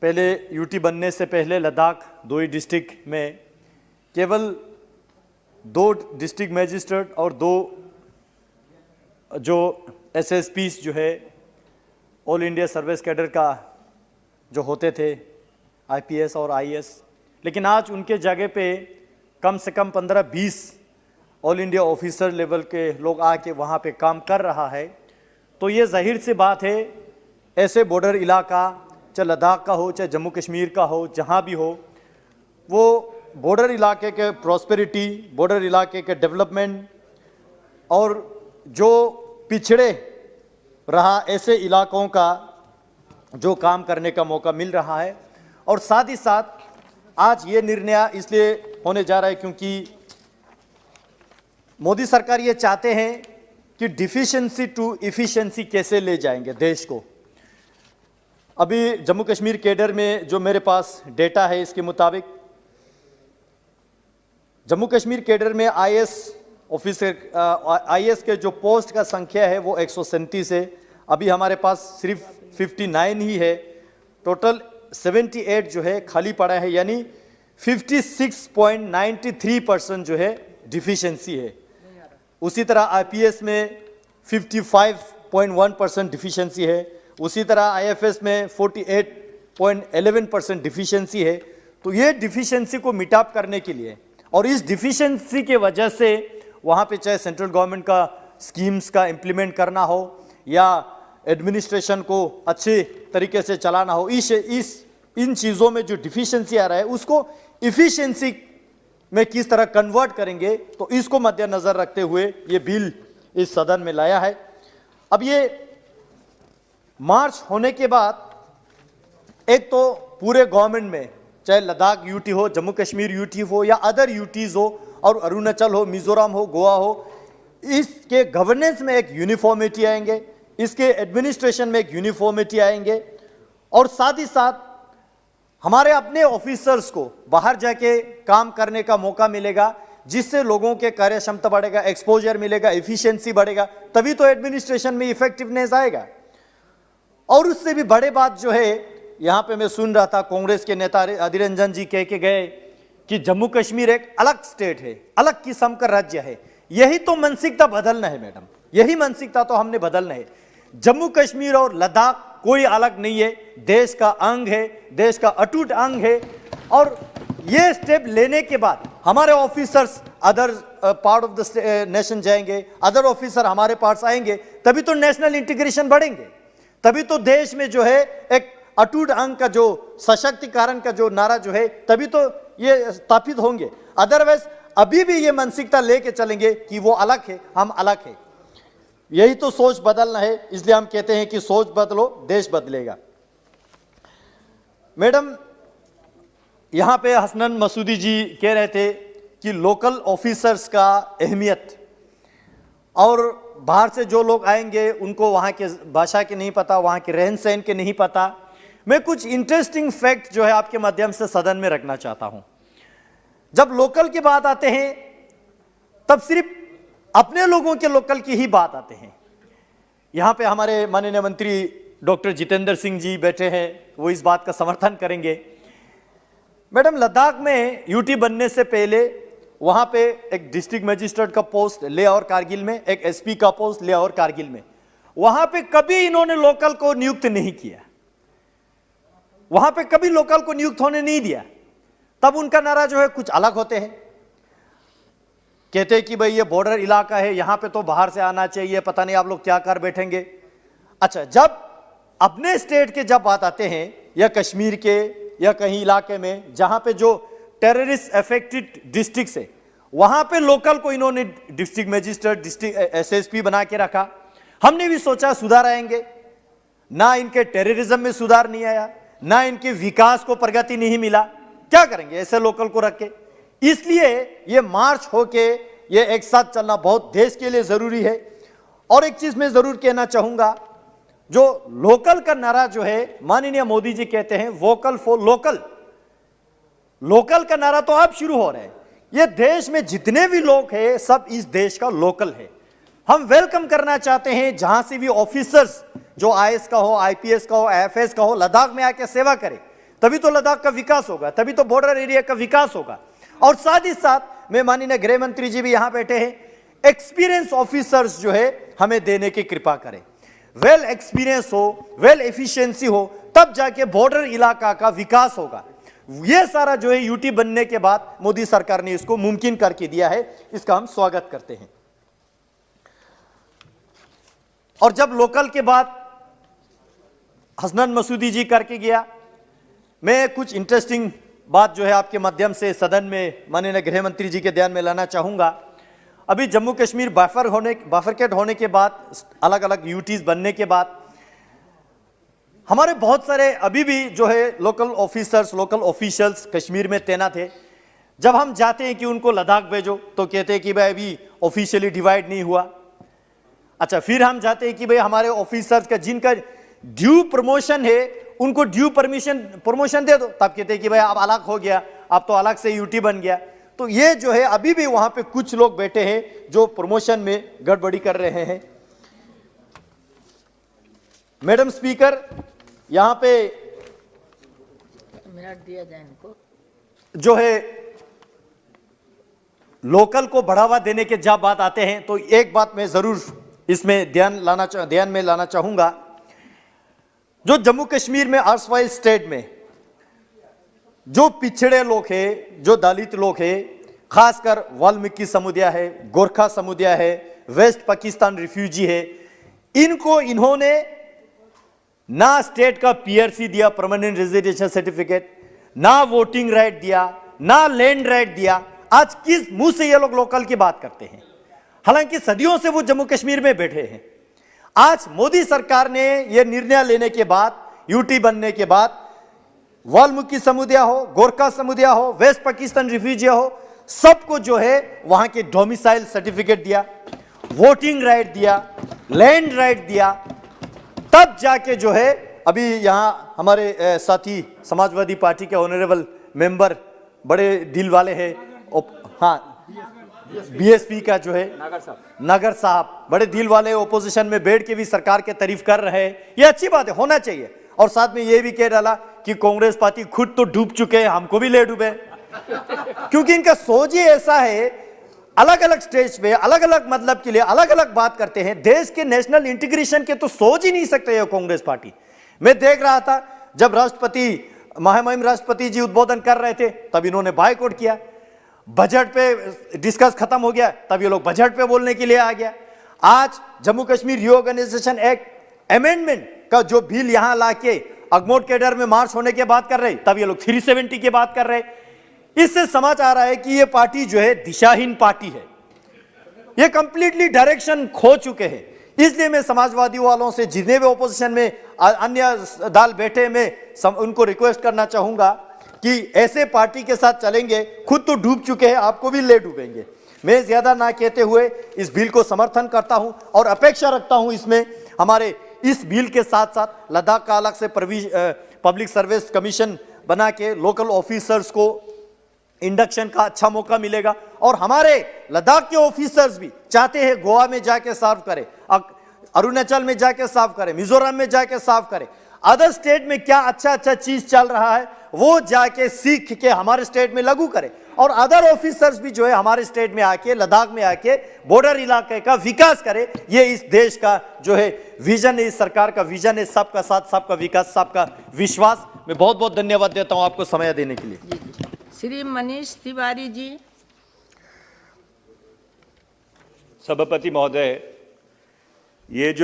पहले यूटी बनने से पहले लद्दाख 2 ही डिस्ट्रिक्ट में केवल 2 डिस्ट्रिक्ट मजिस्ट्रेट और 2 जो एसएसपीस जो है ऑल इंडिया सर्विस कैडर का जो होते थे आईपीएस और आईएएस, लेकिन आज उनके जगह पे कम से कम 15-20 ऑल इंडिया ऑफिसर लेवल के लोग आके वहाँ पे काम कर रहा है। तो ये जाहिर सी बात है, ऐसे बॉर्डर इलाका चाहे लद्दाख का हो चाहे जम्मू कश्मीर का हो, जहाँ भी हो, वो बॉर्डर इलाके के प्रॉस्पेरिटी, बॉर्डर इलाके के डेवलपमेंट और जो पिछड़े रहा ऐसे इलाकों का जो काम करने का मौका मिल रहा है। और साथ ही साथ आज ये निर्णय इसलिए होने जा रहा है क्योंकि मोदी सरकार ये चाहते हैं कि डिफिशिएंसी टू इफिशिएंसी कैसे ले जाएंगे देश को। अभी जम्मू कश्मीर कैडर में जो मेरे पास डेटा है, इसके मुताबिक जम्मू कश्मीर कैडर में आईएएस ऑफिसर आईएएस के जो पोस्ट का संख्या है वो 137 है। अभी हमारे पास सिर्फ 59 ही है। टोटल 78 जो है खाली पड़ा है, यानी 56.93% जो है डिफिशिएंसी है। उसी तरह आईपीएस में 55.1% डिफिशिएंसी है। उसी तरह आईएफएस में 48.11% डिफिशिएंसी है। तो ये डिफिशिएंसी को मिटाप करने के लिए और इस डिफिशिएंसी के वजह से वहाँ पे चाहे सेंट्रल गवर्नमेंट का स्कीम्स का इम्प्लीमेंट करना हो या एडमिनिस्ट्रेशन को अच्छे तरीके से चलाना हो, इन चीज़ों में जो डिफिशिएंसी आ रहा है उसको इफिशिएंसी में किस तरह कन्वर्ट करेंगे, तो इसको मद्देनजर रखते हुए ये बिल इस सदन में लाया है। अब ये मार्च होने के बाद एक तो पूरे गवर्नमेंट में चाहे लद्दाख यूटी हो, जम्मू कश्मीर यूटी हो या अदर यूटीज हो और अरुणाचल हो, मिजोरम हो, गोवा हो, इसके गवर्नेंस में एक यूनिफॉर्मिटी आएंगे, इसके एडमिनिस्ट्रेशन में एक यूनिफॉर्मिटी आएंगे और साथ ही साथ हमारे अपने ऑफिसर्स को बाहर जाके काम करने का मौका मिलेगा, जिससे लोगों के कार्य क्षमता बढ़ेगा, एक्सपोजर मिलेगा, एफिशिएंसी बढ़ेगा, तभी तो एडमिनिस्ट्रेशन में इफेक्टिवनेस आएगा। और उससे भी बड़े बात जो है, यहाँ पे मैं सुन रहा था कांग्रेस के नेता अधीर रंजन जी कह के गए कि जम्मू कश्मीर एक अलग स्टेट है, अलग किस्म का राज्य है। यही तो मानसिकता बदलना है मैडम, यही मानसिकता तो हमने बदलना है। जम्मू कश्मीर और लद्दाख कोई अलग नहीं है, देश का अंग है, देश का अटूट अंग है। और ये स्टेप लेने के बाद हमारे officers other part of the nation जाएंगे, अदर ऑफिसर हमारे पास आएंगे, तभी तो नेशनल इंटीग्रेशन बढ़ेंगे, तभी तो देश में जो है एक अटूट अंग का जो सशक्तिकरण का जो नारा जो है, तभी तो ये स्थापित होंगे। अदरवाइज अभी भी ये मानसिकता लेके चलेंगे कि वो अलग है, हम अलग है। यही तो सोच बदलना है, इसलिए हम कहते हैं कि सोच बदलो देश बदलेगा। मैडम, यहां पे हसनैन मसूदी जी कह रहे थे कि लोकल ऑफिसर्स का अहमियत, और बाहर से जो लोग आएंगे उनको वहां के भाषा के नहीं पता, वहां के रहन सहन के नहीं पता। मैं कुछ इंटरेस्टिंग फैक्ट जो है आपके माध्यम से सदन में रखना चाहता हूं। जब लोकल की बात आते हैं तब सिर्फ अपने लोगों के लोकल की ही बात आते हैं। यहां पे हमारे माननीय मंत्री डॉक्टर जितेंद्र सिंह जी बैठे हैं, वो इस बात का समर्थन करेंगे। मैडम, लद्दाख में यूटी बनने से पहले वहां पे एक डिस्ट्रिक्ट मजिस्ट्रेट का पोस्ट लेह और कारगिल में, एक एसपी का पोस्ट लेह और कारगिल में, वहां पे कभी इन्होंने लोकल को नियुक्त नहीं किया, वहां पे कभी लोकल को नियुक्त होने नहीं दिया। तब उनका नारा जो है कुछ अलग होते हैं, कहते हैं कि भाई ये बॉर्डर इलाका है, यहां पे तो बाहर से आना चाहिए, पता नहीं आप लोग क्या कर बैठेंगे। अच्छा, जब अपने स्टेट के जब बात आते हैं या कश्मीर के या कहीं इलाके में जहां पे जो टेररिस्ट अफेक्टेड डिस्ट्रिक्ट है, वहां पे लोकल को इन्होंने डिस्ट्रिक्ट मजिस्ट्रेट, डिस्ट्रिक्ट एसएसपी बना के रखा। हमने भी सोचा सुधार आएंगे, ना इनके टेररिज्म में सुधार नहीं आया, ना इनके विकास को प्रगति नहीं मिला, क्या करेंगे ऐसे लोकल को रख के। इसलिए ये मार्च होके ये एक साथ चलना बहुत देश के लिए जरूरी है। और एक चीज मैं जरूर कहना चाहूंगा, जो लोकल का नारा जो है माननीय मोदी जी कहते हैं वोकल फॉर लोकल, लोकल का नारा तो अब शुरू हो रहा है। ये देश में जितने भी लोग हैं सब इस देश का लोकल है। हम वेलकम करना चाहते हैं जहां से भी ऑफिसर्स जो आईएएस का हो, आईपीएस का हो, आईएफएस का हो, लद्दाख में आके सेवा करे, तभी तो लद्दाख का विकास होगा, तभी तो बॉर्डर एरिया का विकास होगा। और साथ ही साथ मैं माननीय गृह मंत्री जी भी यहां बैठे हैं, एक्सपीरियंस ऑफिसर्स जो है हमें देने की कृपा करें। वेल एक्सपीरियंस हो, वेल एफिशिएंसी हो, तब जाके बॉर्डर इलाका का विकास होगा। ये सारा जो है यूटी बनने के बाद मोदी सरकार ने इसको मुमकिन करके दिया है, इसका हम स्वागत करते हैं। और जब लोकल के बाद हसनैन मसूदी जी करके गया, मैं कुछ इंटरेस्टिंग बात जो है आपके माध्यम से सदन में माननीय गृह मंत्री जी के ध्यान में लाना चाहूंगा। अभी जम्मू कश्मीर बाइफरकेट होने के बाद, अलग अलग यूटीज बनने के बाद, हमारे बहुत सारे अभी भी जो है local officers, local officials Kashmir में तैनात है। जब हम जाते हैं कि उनको लद्दाख भेजो तो कहते हैं कि भाई अभी ऑफिशियली डिवाइड नहीं हुआ। अच्छा, फिर हम जाते हैं कि भाई हमारे ऑफिसर्स का जिनका ड्यू प्रमोशन है उनको ड्यू प्रमोशन दे दो, तब कहते हैं कि भाई अब अलग हो गया, अब तो अलग से यूटी बन गया। तो ये जो है अभी भी वहां पे कुछ लोग बैठे हैं जो प्रमोशन में गड़बड़ी कर रहे हैं। मैडम स्पीकर, यहां पे मिनट दिया जाए इनको, जो है लोकल को बढ़ावा देने के जब बात आते हैं तो एक बात मैं जरूर इसमें ध्यान में लाना चाहूंगा। जो जम्मू कश्मीर में अर्सवाइल स्टेट में जो पिछड़े लोग हैं, जो दलित लोग हैं, खासकर वाल्मीकि समुदाय है, गोरखा समुदाय है, वेस्ट पाकिस्तान रिफ्यूजी है, इनको इन्होंने ना स्टेट का पीआरसी दिया, परमानेंट रेजिडेंशियल सर्टिफिकेट, ना वोटिंग राइट दिया, ना लैंड राइट दिया। आज किस मुंह से ये लोग लोकल की बात करते हैं, हालांकि सदियों से वो जम्मू कश्मीर में बैठे हैं। आज मोदी सरकार ने यह निर्णय लेने के बाद, यूटी बनने के बाद, वाल्मीकि समुदाय हो, गोरखा समुदाय हो, वेस्ट पाकिस्तान रिफ्यूजी हो, सबको जो है वहां के डोमिसाइल सर्टिफिकेट दिया, वोटिंग राइट दिया, लैंड राइट दिया। तब जाके जो है अभी यहां हमारे साथी समाजवादी पार्टी के ऑनरेबल मेंबर बड़े दिल वाले हैं, हाँ बीएसपी का जो है नगर साहब बड़े दिल वाले ओपोजिशन में बैठ के भी सरकार के तारीफ कर रहे हैं। ये अच्छी बात है, होना चाहिए। और साथ में ये भी कह डाला कि कांग्रेस पार्टी खुद तो डूब चुके हैं, हमको भी ले डूबे, क्योंकि इनका सोच ही ऐसा है, अलग अलग स्टेज पे अलग अलग मतलब के लिए अलग अलग बात करते हैं। देश के नेशनल इंटीग्रेशन के तो सोच ही नहीं सकते ये कांग्रेस पार्टी। मैं देख रहा था जब महामहिम राष्ट्रपति जी उद्बोधन कर रहे थे तब इन्होंने बायकॉट किया, बजट पे डिस्कस खत्म हो गया तब ये लोग बजट पे बोलने के लिए आ गया। आज Jammu Kashmir reorganisation act amendment का जो बिल यहां लाके अगमोट कैडर में मार्च होने की बात कर रहे, तब ये लोग 370 की बात कर रहे। इससे समझ आ रहा है कि ये पार्टी जो है दिशाहीन पार्टी है, ये कंप्लीटली डायरेक्शन खो चुके हैं। इसलिए मैं समाजवादी वालों से, जितने भी ओपोजिशन में अन्य दल बैठे, में उनको रिक्वेस्ट करना चाहूंगा कि ऐसे पार्टी के साथ चलेंगे, खुद तो डूब चुके हैं, आपको भी ले डूबेंगे। मैं ज्यादा ना कहते हुए इस बिल को समर्थन करता हूं और अपेक्षा रखता हूं इसमें हमारे इस बिल के साथ साथ लद्दाख का अलग से पब्लिक सर्विस कमीशन बना के लोकल ऑफिसर्स को इंडक्शन का अच्छा मौका मिलेगा। और हमारे लद्दाख के ऑफिसर्स भी चाहते हैं गोवा में जाके सर्व करें, अरुणाचल में जाके सर्व करें, मिजोरम में जाके सर्व करें। अदर स्टेट में क्या अच्छा चीज चल रहा है वो जाके सीख के हमारे स्टेट में लागू करें। और अदर ऑफिसर्स भी जो है हमारे स्टेट में आके, लद्दाख में आके बॉर्डर इलाके का विकास करें। ये इस देश का जो है विजन है, इस सरकार का विजन है, सबका साथ, सबका विकास, सबका विश्वास। मैं बहुत बहुत धन्यवाद देता हूं आपको समय देने के लिए। श्री मनीष तिवारी जी। सभापति महोदय, ये जो